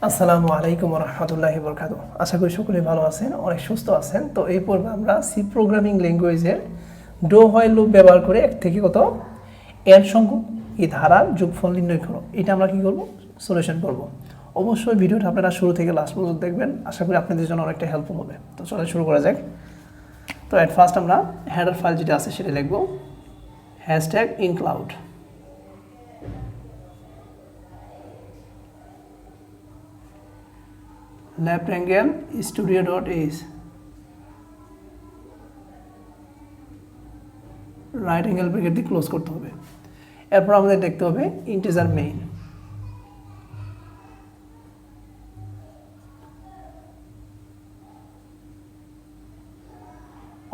আসসালামু আলাইকুম ওয়া রাহমাতুল্লাহি ওয়া বারাকাতুহু। আশা করি সকলেই ভালো আছেন, অনেক সুস্থ আছেন। তো এই পর্বে আমরা সি প্রোগ্রামিং ল্যাঙ্গুয়েজের ডো হোয়াইল লুপ ব্যবহার করে এক থেকে কত এন সংখ্যক এই ধারার যোগফল নির্ণয় করো, এটা আমরা কি করব, সলিউশন করব। অবশ্যই ভিডিওটা আপনারা শুরু থেকে লাস্ট পর্যন্ত দেখবেন, আশা করি আপনাদের জন্য অনেকটা হেল্পফুল হবে। তো চলে শুরু করা যাক। তো এট ফার্স্ট আমরা হেডার ফাইল যেটা আছে সেটা লিখব #include। left angle studio.h, right angle bracket দিয়ে ক্লোজ করতে হবে। এরপর আমাদের দেখতে হবে ইন্টিজার মেইন,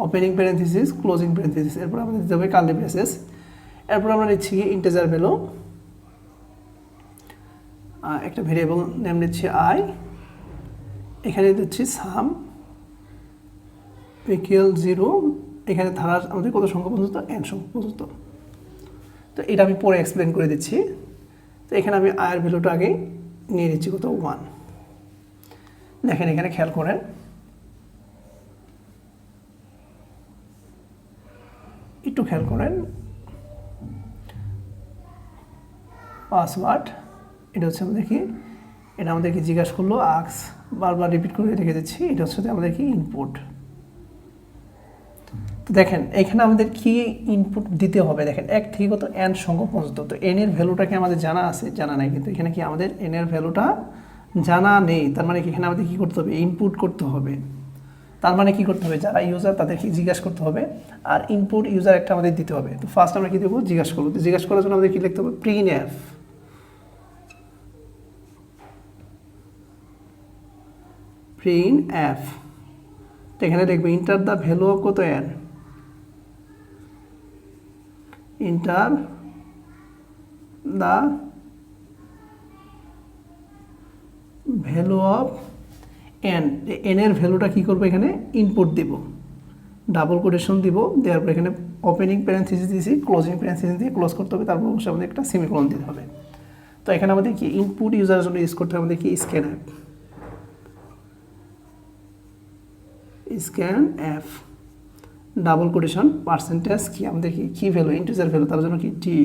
ওপেনিং প্যারেনথিসিস ক্লোজিং প্যারেনথিসিস, এরপর আমাদের দিতে হবে কার্লি ব্রেসেস। এরপর আমরা নিচ্ছি ইন্টিজার ভ্যালু, একটা ভেরিয়েবল নেম নিচ্ছি আই, এখানে দিচ্ছি সাম ইকুয়াল 0, এখানে ধারার আমাদের কত সংখ্যা পর্যন্ত, এন সংখ্যা পর্যন্ত। তো এটা আমি পরে এক্সপ্লেন করে দিচ্ছি। তো এখানে আমি আয়ের ভ্যালুটা আগে নিয়ে নিচ্ছি কত, 1। দেখেন এখানে খেয়াল করেন, একটু খেয়াল করেন, পাসওয়ার্ড এটা হচ্ছে আমাদের কি, এটা আমাদেরকে জিজ্ঞাসা করলো, আক্স বারবার রিপিট করে রেখে দিচ্ছি, এটা হচ্ছে আমাদের কি ইনপুট। তো দেখেন এখানে আমাদের কি ইনপুট দিতে হবে, দেখেন এক থেকে কত এন সংখ্যক পর্যন্ত। তো এন এর ভ্যালুটাকে আমাদের জানা আছে, জানা নাই, কিন্তু এখানে কি আমাদের এন এর ভ্যালুটা জানা নেই। তার মানে কি এখানে আমাদের কি করতে হবে, ইনপুট করতে হবে। তার মানে কি করতে হবে, যারা ইউজার তাদেরকে জিজ্ঞাসা করতে হবে, আর ইনপুট ইউজার একটা আমাদের দিতে হবে। তো ফার্স্ট আমরা কি দেবো, জিজ্ঞাসা করবো। তো জিজ্ঞাসা করার জন্য আমাদের কি লিখতে হবে, প্রিন্টএফ, প্রিন্টএফ। তো এখানে দেখবে ইন্টার দ্য ভ্যালু অফ কত N, enter the value of N. N এর ভ্যালুটা কি করবো, এখানে ইনপুট দিব, ডাবল কোটেশন দিব, দেওয়ার পর এখানে ওপেনিং প্যারেনথিসিস দিয়েছি, ক্লোজিং প্যারেনথিসিস দিয়ে ক্লোজ করতে হবে, তারপর অবশ্যই আমাদের একটা সেমিকোলন দিতে হবে। তো এখানে আমাদের কি ইনপুট ইউজারের জন্য ইউজ করতে হবে আমাদের কি scan app, double quotation percentage কি আমাদের কি ভ্যালু, ইন্টিজার ভ্যালু, তার জন্য কি টি,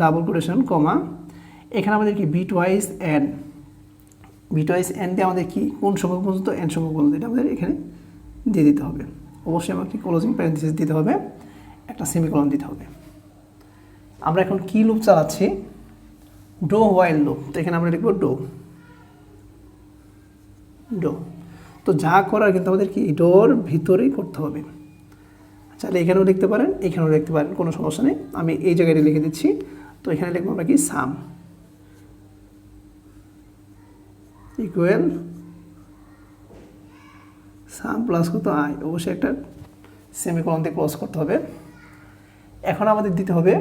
ডাবল কোটেশন কমা, এখানে আমাদের কি বিটওয়াইজ এন, বিটওয়াইজ এন দিয়ে আমাদের কি কোন সংখ্যক পর্যন্ত, এন সংখ্যক পর্যন্ত, এটা আমাদের এখানে দিয়ে দিতে হবে। অবশ্যই আমাকে ক্লোজিং প্যারেনথিসিস দিতে হবে, একটা সেমিকোলন দিতে হবে। আমরা এখন কি লুপ চালাচ্ছি, ডো হোয়াইল লুপ। তো এখানে আমরা লিখব ডো, ডো। তো যা করার কিন্তু আমাদের কি ডোর ভিতরেই করতে হবে। চাইলে এখানেও লিখতে পারেন, এখানেও লিখতে পারেন, কোনো সমস্যা নেই। আমি এই জায়গাটা লিখে দিচ্ছি। তো এখানে লিখবো আমরা কি সাম ইকুয়াল সাম প্লাস কত আই, অবশ্যই একটা সেমিকোলন দিয়ে ক্লোজ করতে হবে। এখন আমাদের দিতে হবে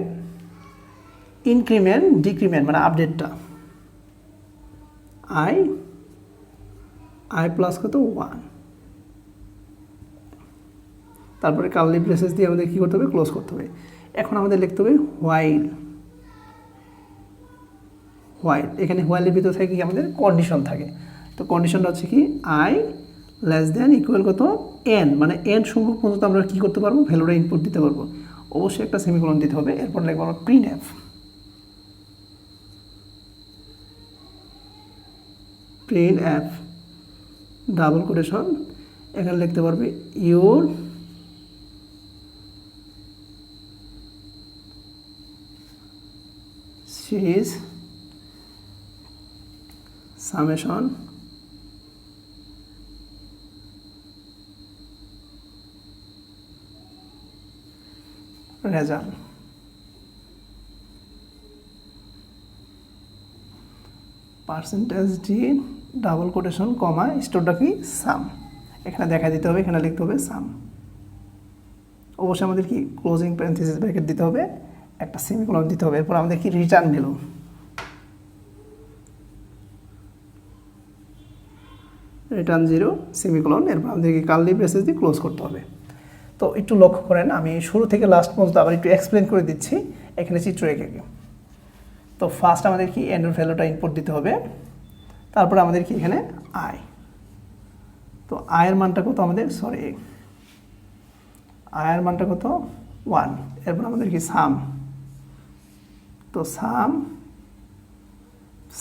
ইনক্রিমেন্ট ডিক্রিমেন্ট, মানে আপডেটটা, আই প্লাস কত 1, তারপরে কার্লি ব্রেসেস দিয়ে আমাদের কী করতে হবে, ক্লোজ করতে হবে। এখন আমাদের লিখতে হবে হোয়াইল, হোয়াইল। এখানে হোয়াইলের ভিতরে থাকে কি আমাদের কন্ডিশন থাকে। তো কন্ডিশনটা হচ্ছে কি আই লেস দেন ইকুয়াল কত এন, মানে এন সংখ্যক পর্যন্ত আমরা কী করতে পারবো, ভ্যালুটা ইনপুট দিতে পারবো। অবশ্যই একটা সেমিকোলন দিতে হবে। এরপর লিখবো আমরা প্রিন্টএফ, প্রিন্টএফ ডাবল কোটেশন, এখানে লিখতে পারবে your series summation result. Percentage d double quotation comma স্টোরটা কি সাম, এখানে দেখা দিতে হবে, এখানে লিখতে হবে সাম। অবশ্যই আমাদের কি ক্লোজিং প্যারেনথিসিস ব্র্যাকেট দিতে হবে, একটা সেমিকোলন দিতে হবে। এরপর আমাদের কি রিটার্ন ভ্যালু, রিটার্ন 0 সেমিকোলন, এরপর আমাদেরকে কার্লি ব্রেসেস দিয়ে ক্লোজ করতে হবে। তো একটু লক্ষ্য করেন, আমি শুরু থেকে লাস্ট পর্যন্ত আবার একটু এক্সপ্লেন করে দিচ্ছি এখানে চিত্র এঁকে। তো ফার্স্ট আমাদের কি এন্ড ভ্যালুটা ইনপুট দিতে হবে, তারপরে আমাদের কি এখানে আই, তো আয়ের মানটা কত আমাদের, আয়ের মানটা কত 1। এরপর আমাদের কি সাম, তো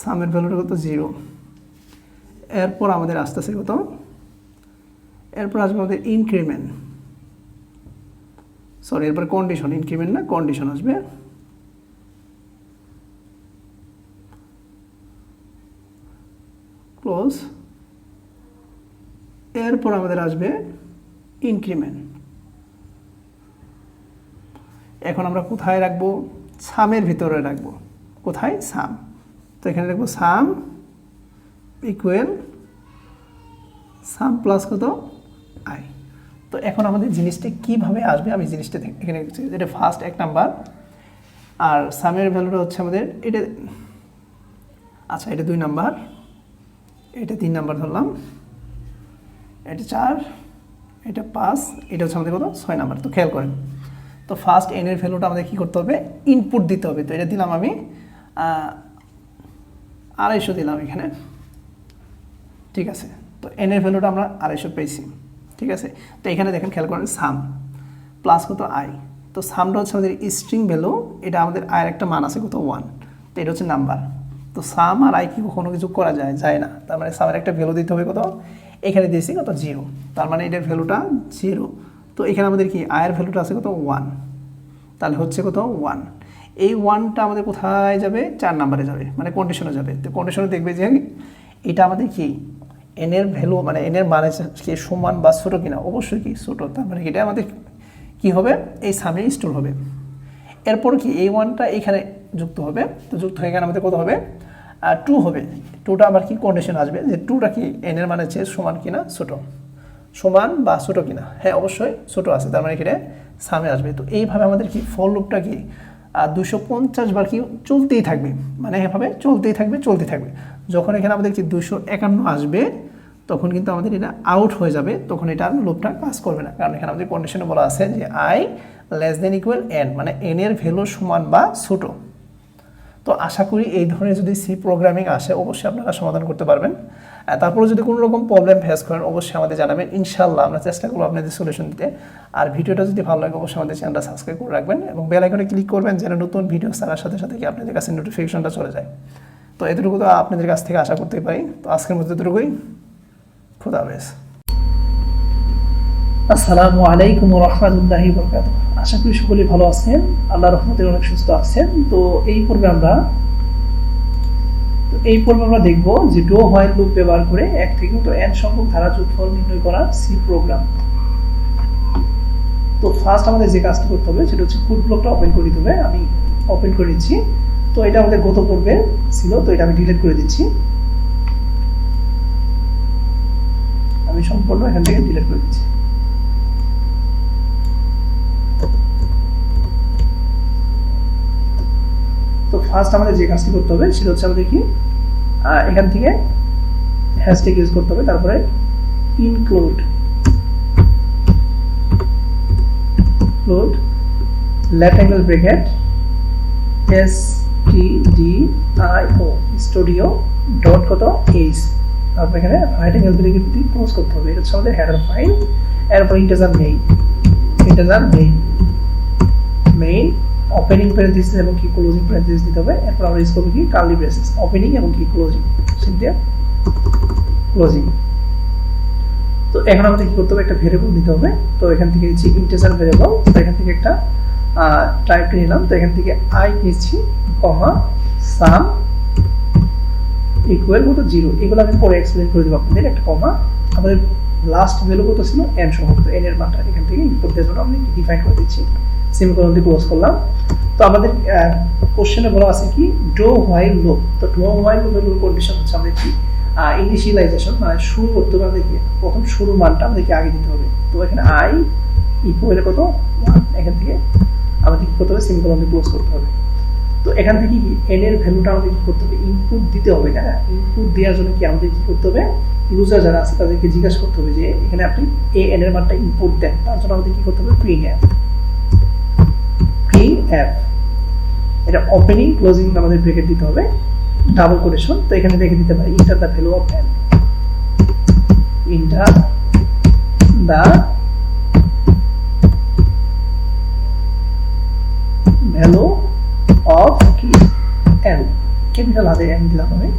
সামের ভ্যালুটা কত 0। এরপর আমাদের আসতেছে কত, এরপর আসবে আমাদের ইনক্রিমেন্ট, এরপর কন্ডিশন, ইনক্রিমেন্ট না কন্ডিশন আসবে। ক্লোজ, এরপর আমাদের আসবে ইনক্রিমেন্ট। এখন আমরা কোথায় রাখবো, সামের ভিতরে রাখবো, কোথায় সাম, তো এখানে রাখবো সাম ইকুয়াল সাম প্লাস কত আই। তো এখন আমাদের জিনিসটা কিভাবে আসবে আমি জিনিসটা এখানে এটা ফার্স্ট 1 নাম্বার, আর সামের ভ্যালুটা হচ্ছে আমাদের এটা, আচ্ছা এটা 2 নাম্বার, এটা 3 নাম্বার ধরলাম, এটা 4, এটা 5, এটা হচ্ছে আমাদের কত 6 নাম্বার। তো খেয়াল করেন, তো ফার্স্ট এন এর ভ্যালুটা আমাদের কী করতে হবে, ইনপুট দিতে হবে। তো এটা দিলাম আমি 250 দিলাম এখানে, ঠিক আছে। তো এন এর ভ্যালুটা আমরা 250 পেয়েছি, ঠিক আছে। তো এখানে দেখেন খেয়াল করেন সাম প্লাস কত আই, তো সামটা হচ্ছে আমাদের স্ট্রিং ভ্যালু, এটা আমাদের আয়ের একটা মান আছে কত 1, তো এটা হচ্ছে নাম্বার। তো সাম আর আই কি কখনো কিছু করা যায় না, তার মানে সামের একটা ভ্যালু দিতে হবে কত, এখানে দিয়েছি কত 0, তার মানে এটার ভ্যালুটা 0। তো এখানে আমাদের কি আয়ের ভ্যালুটা আছে কত 1, তাহলে হচ্ছে কত 1। এই 1টা আমাদের কোথায় যাবে, 4 নাম্বারে যাবে, মানে কন্ডিশনে যাবে। তো কন্ডিশনে দেখবে যে এটা আমাদের কি এন এর ভ্যালু, মানে এন এর মানে কি সমান বা ছোট কিনা, অবশ্যই কি ছোট, তার মানে এটা আমাদের কি হবে, এই সামে স্টোর হবে। এরপর কি এই 1টা এখানে যুক্ত হবে, তো যুক্ত হয়ে এখানে আমাদের কত হবে 2 হবে। 2টা আবার কি কন্ডিশন আসবে যে 2টা কি এন এর মানে চেয়ে সমান কিনা ছোট, সমান বা ছোট কিনা, হ্যাঁ অবশ্যই ছোট আছে, তার মানে এখানে সামনে আসবে। তো এইভাবে আমাদের কি ফর লুপটা কি 250 বার কি চলতেই থাকবে, মানে এভাবে চলতেই থাকবে। যখন এখানে আমাদের কি 251 আসবে তখন কিন্তু আমাদের এটা আউট হয়ে যাবে, তখন এটা লুপটা কাজ করবে না, কারণ এখানে আমাদের কন্ডিশনে বলা আছে যে I less than equal N, মানে এন এর ভ্যালু সমান বা ছোট। তো আশা করি এই ধরনের যদি সি প্রোগ্রামিং আসে অবশ্যই আপনারা সমাধান করতে পারবেন। তারপরে যদি কোনো রকম প্রবলেম ফেস করেন অবশ্যই আমাদের জানাবেন, ইনশাল্লাহ আমরা চেষ্টা করবো আপনাদের সলিউশন দিতে। আর ভিডিওটা যদি ভালো লাগে অবশ্যই আমাদের চ্যানেলটা সাবস্ক্রাইব করে রাখবেন এবং বেল আইকনে ক্লিক করবেন যেন নতুন ভিডিও ছাড়ার সাথে সাথে কি আপনাদের কাছে নোটিফিকেশনটা চলে যায়। তো এতটুকু তো আপনাদের কাছ থেকে আশা করতে পারি। তো আজকের মধ্যে এতটুকুই, খুদা হাফেজ। আসসালামু আলাইকুম ওয়া রাহমাতুল্লাহি ওয়া বারাকাতুহু। আশা করি সকলেই ভালো আছেন, আল্লাহর রহমতে অনেক সুস্থ আছেন। তো এই পর্বে আমরা দেখব যে ডো হোয়াইল লুপ ব্যবহার করে 1 থেকে n সংখ্যক ধারা যোগফল নির্ণয় করা সি প্রোগ্রাম। তো ফার্স্ট আমাদের যে কাজটা করতে হবে সেটা হচ্ছে কোড ব্লকটা ওপেন করে দিতে হবে। আমি ওপেন করে দিচ্ছি। তো এটা আমাদের গত পর্বে ছিল, তো এটা আমি ডিলিট করে দিচ্ছি। আমি সম্পূর্ণ এখান থেকে ডিলিট করে দিচ্ছি। তো ফার্স্ট আমাদের যে কাজটি করতে হবে সেটা হচ্ছে আমাদের কি এখান থেকে হ্যাশট্যাগ ইউজ করতে হবে, তারপরে include left angle bracket stdio studio dot কত এইচ, তারপর এখানে রাইট অ্যাঙ্গেল ব্র্যাকেট দিয়ে ক্লোজ করতে হবে। এটা হচ্ছে আমাদের হেডার ফাইল। এরপর ইন্টিজার মেইন ওপেনিং প্যারেন্থেসিস এবং কি ক্লোজিং প্যারেন্থেসিস দিতে হবে। এরপর আমরা ইউজ করব কি কার্লি ব্রেসেস, ওপেনিং এবং কি ক্লোজিং, সিম্পলি ক্লোজিং। তো এখন আমাদের কি করতে হবে, একটা ভেরিয়েবল দিতে হবে। তো এখান থেকে নিচ্ছি ইন্টিজার ভেরিয়েবল, তো এখান থেকে একটা টাইপ নিলাম। তো এখান থেকে আই নিচ্ছি কমা সাম ইকুয়াল কত 0, এগুলো আমি পরে এক্সপ্লেইন করে দেব আপনাদের। একটা কমা, আমাদের লাস্ট ভ্যালু কত ছিল n সংখ্যক, তো n এর মানটা এখান থেকে ইনপুট দেওয়ার জন্য আমি ডিফাইন করে দিচ্ছি। সেমিকোলন দিয়ে ক্লোজ করলাম। তো আমাদের কোশ্চেনে বলা আছে কি ডো হোয়াইল লুপ। তো ডো হোয়াইল লুপের কন্ডিশন হচ্ছে আমাদের কি ইনিশিয়ালাইজেশন, মানে শুরু করতে হবে আমাদেরকে প্রথম শুরু মানটা আমাদেরকে আগে দিতে হবে। তো এখানে আই ইকুয়াল কত 1, এখান থেকে আমাদের কি করতে হবে, সেমিকোলন দিয়ে ক্লোজ করতে হবে। তো এখান থেকে কি n এর ভ্যালুটা আমাদের কি করতে হবে, ইনপুট দিতে হবে। না, ইনপুট দেওয়ার জন্য কি আমাদের কি করতে হবে, ইউজার যারা আছে তাদেরকে জিজ্ঞাসা করতে হবে যে এখানে আপনি n এর মানটা ইনপুট দেন। তার জন্য আমাদের কি করতে হবে, printf, এটা ওপেনিং ক্লোজিং আমাদের ব্র্যাকেট দিতে হবে। ডাবল কোটেশন, তো এখানে রেখে দিতে পারি enter the value of n, enter the value of কি n, ক্যাপিটাল হাতে n দিলাম আমি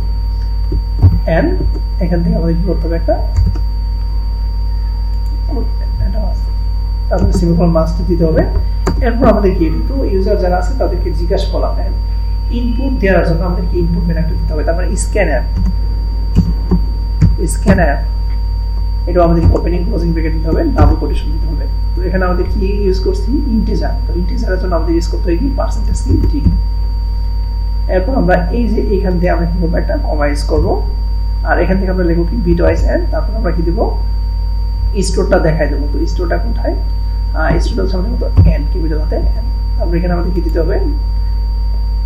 n, এখান থেকে আমাদের কি করতে হবে একটা তারপরে সিম্পল মাস্ট দিতে হবে। এরপর আমাদের কি তো ইউজার যারা আছে তাদেরকে জিজ্ঞাসা করা হয় ইনপুট দেওয়ার জন্য আমাদেরকে ইনপুট মেনু দিতে হবে, তারপরে স্ক্যানার এটা আমাদের ওপেনিং ক্লোজিং ব্র্যাকেট দিতে হবে, ডাবল কোটেশন দিতে হবে। তো এখানে আমাদের কি ইউজ করছি ইন্টিজার, তো ইন্টিজারের জন্য আমাদের ইউজ করতে হয় কি পার্সেন্টেজ কি t। এরপর আমরা এই যে এখান থেকে আমরা কি করব একটা কমা ইউজ করব, আর এখান থেকে আমরা লিখব কি bitwise n, তারপর আমরা কি দেব স্টোরটা দেখাই দেব। তো স্টোরটা কোথায়, স্টোরটার সামনে মতো n ক্যাপিটাল হাতে n, তারপর এখানে আমাদের কি দিতে হবে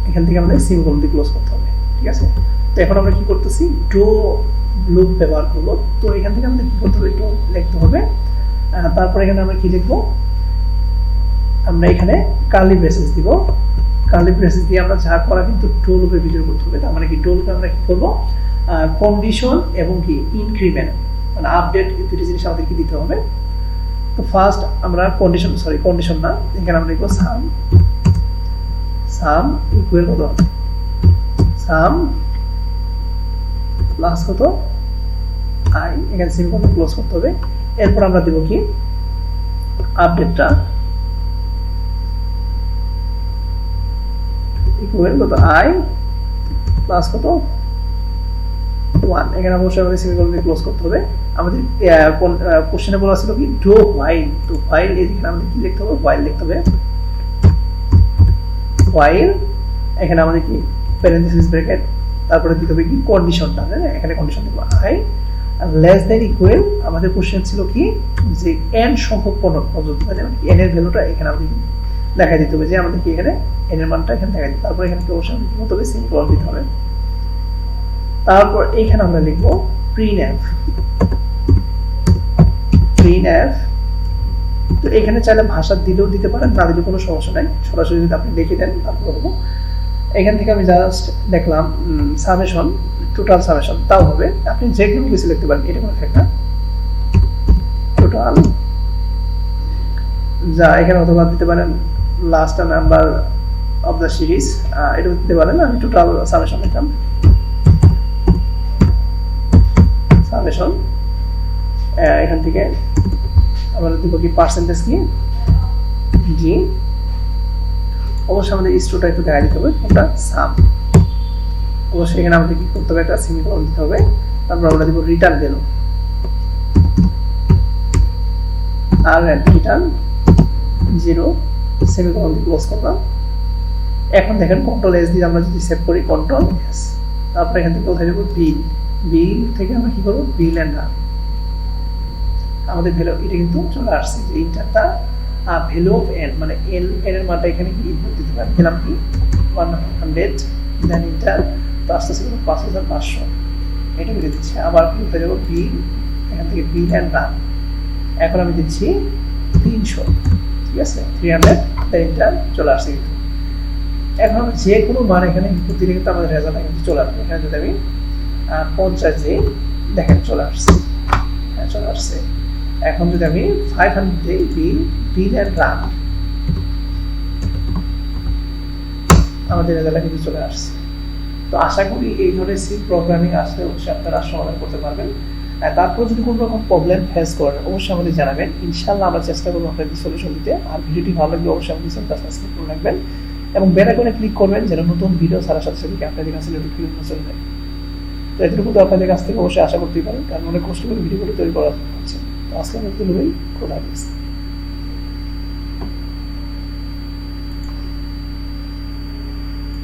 এখান থেকে আমাদের সিম্বল দিয়ে ক্লোজ করতে হবে, ঠিক আছে। তো এখন আমরা কি করতেছি ডো লুপ ব্যবহার করব। তো এখান থেকে আমাদের কি করতে হবে ডো লিখতে হবে, তারপর এখানে আমরা কি লিখব আমরা এখানে কার্লি ব্রেসেস দিব, কার্লি ব্রেসেস দিয়ে আমরা যা করা কিন্তু ডো লুপের ভিতরে করতে হবে। তার মানে কি ডো লুপে আমরা কি করব কন্ডিশন এবং কি ইনক্রিমেন্ট মানে আপডেট এই দুটো জিনিস আমাদের কি দিতে হবে। তো ফার্স্ট আমরা কন্ডিশন না, এখানে আমরা লিখব সাম ইকুয়াল কত সাম প্লাস কত i, এখানে সিম্পল ক্লোজ করতে হবে। এরপর আমরা দেব কি আপডেটটা ইকুয়াল কত i প্লাস কত 1, এখানে অবশ্যই আমাদের সিম্পল দিয়ে ক্লোজ করতে হবে। আমাদের কোশ্চেনে বলা ছিল কি ডো হোয়াইল, তো হোয়াইল এখানে আমাদের কি লিখতে হবে হোয়াইল লিখতে হবে, হোয়াইল এখানে আমাদের কি প্যারেনথেসিস ব্র্যাকেট, তারপরে দিতে হবে কি কন্ডিশনটা, এখানে কন্ডিশন দেব i লেস দ্যান ইকুয়াল। আমাদের কোশ্চেন ছিল কি যে n সংখ্যক পর্যন্ত মানে n এর ভ্যালুটা এখানে আমাদের দেখাই দিতে হবে, যে আমাদের কি এখানে n এর মানটা এখানে দেখাই দিতে, তারপর এখানে কি অবশ্যই কি করতে হবে সিম্পল দিতে হবে। তারপর এখানে আমরা লিখব printf, তো এখানে চাইলে ভাষা দিলেও দিতে পারেন, না দিলে কোনো সমস্যা নাই, সরাসরি যদি আপনি লিখে দেন তারপর হবো। এখান থেকে আমি জাস্ট দেখলাম সামেশন, টোটাল সামেশন, তাও হবে, আপনি যে কোনো কিছু লিখতে পারেন, এটা কোনো ফ্যাক্ট না, টোটাল যা এখানে অথবা দিতে পারেন last number of the series, এটা দিতে পারেন। আমি টোটাল সামেশন লিখলাম, সামেশন এখান থেকে আমরা দিব কি পার্সেন্টেজ কি জি, অবশ্যই আমাদের স্টোরটা একটু দেখা দিতে হবে, ওটা সাম, অবশ্যই এখানে আমাদের কি করতে হবে একটা সেমিকোলন দিতে হবে, তারপর আমরা দিব রিটার্ন ভ্যালু আর রিটার্ন 0 সেমিকোলন দিয়ে ক্লোজ করলাম। এখন দেখেন কন্ট্রোল এস দিয়ে আমরা যদি সেভ করি কন্ট্রোল এস, তারপর এখান থেকে কোথায় দেবো বিল থেকে আমরা কি করবো বিল এন্ড রান, আমাদের ভ্যালু এটা কিন্তু চলে আসছে যে ইন্টারটা ভ্যালু অফ n মানে n এর মানটা এখানে কি ইনপুট দিতে পারি, দিলাম কি 100 দেন ইন্টার, তো আস্তে আস্তে 5500 এটা বেরিয়ে দিচ্ছে। আবার কি হয়ে যাবো বিল, এখান থেকে বিল এন্ড রান, এখন আমি দিচ্ছি 300, ঠিক আছে 300 দেন ইন্টার চলে আসছে কিন্তু। এখন যে কোনো মান এখানে ইনপুট দিলে কিন্তু আমাদের রেজাল্ট কিন্তু চলে আসবে। এখানে যদি আমি 50 দিই দেখেন চলে আসছে, হ্যাঁ চলে আসছে। এখন যদি আমি 500 দিই বিল এন্ড রান, আমাদের রেজাল্ট কিন্তু চলে আসছে। তো আশা করি এই ধরনের সি প্রোগ্রামিং আসলে অবশ্যই আপনারা সমাধান করতে পারবেন। তারপর যদি কোনো রকম প্রবলেম ফেস করেন অবশ্যই আমাদের জানাবেন, ইনশাআল্লাহ আমরা চেষ্টা করবো আপনাদের সলিউশন দিতে। আর ভিডিওটি ভালো লাগলে অবশ্যই আমাদের চ্যানেলটা সাবস্ক্রাইব করে রাখবেন এবং বেল আইকনে ক্লিক করবেন যেন নতুন ভিডিও ছাড়ার সাথে সাথে আপনাদের কাছে নোটিফিকেশন চলে যায়। তো এটুকু তো আপনাদের কাছ থেকে অবশ্যই আশা করতেই পারেন, কারণ অনেক কষ্ট করে ভিডিওগুলো তৈরি করা হচ্ছে। তো আজকে আমি একটু খোদা হাফেজ।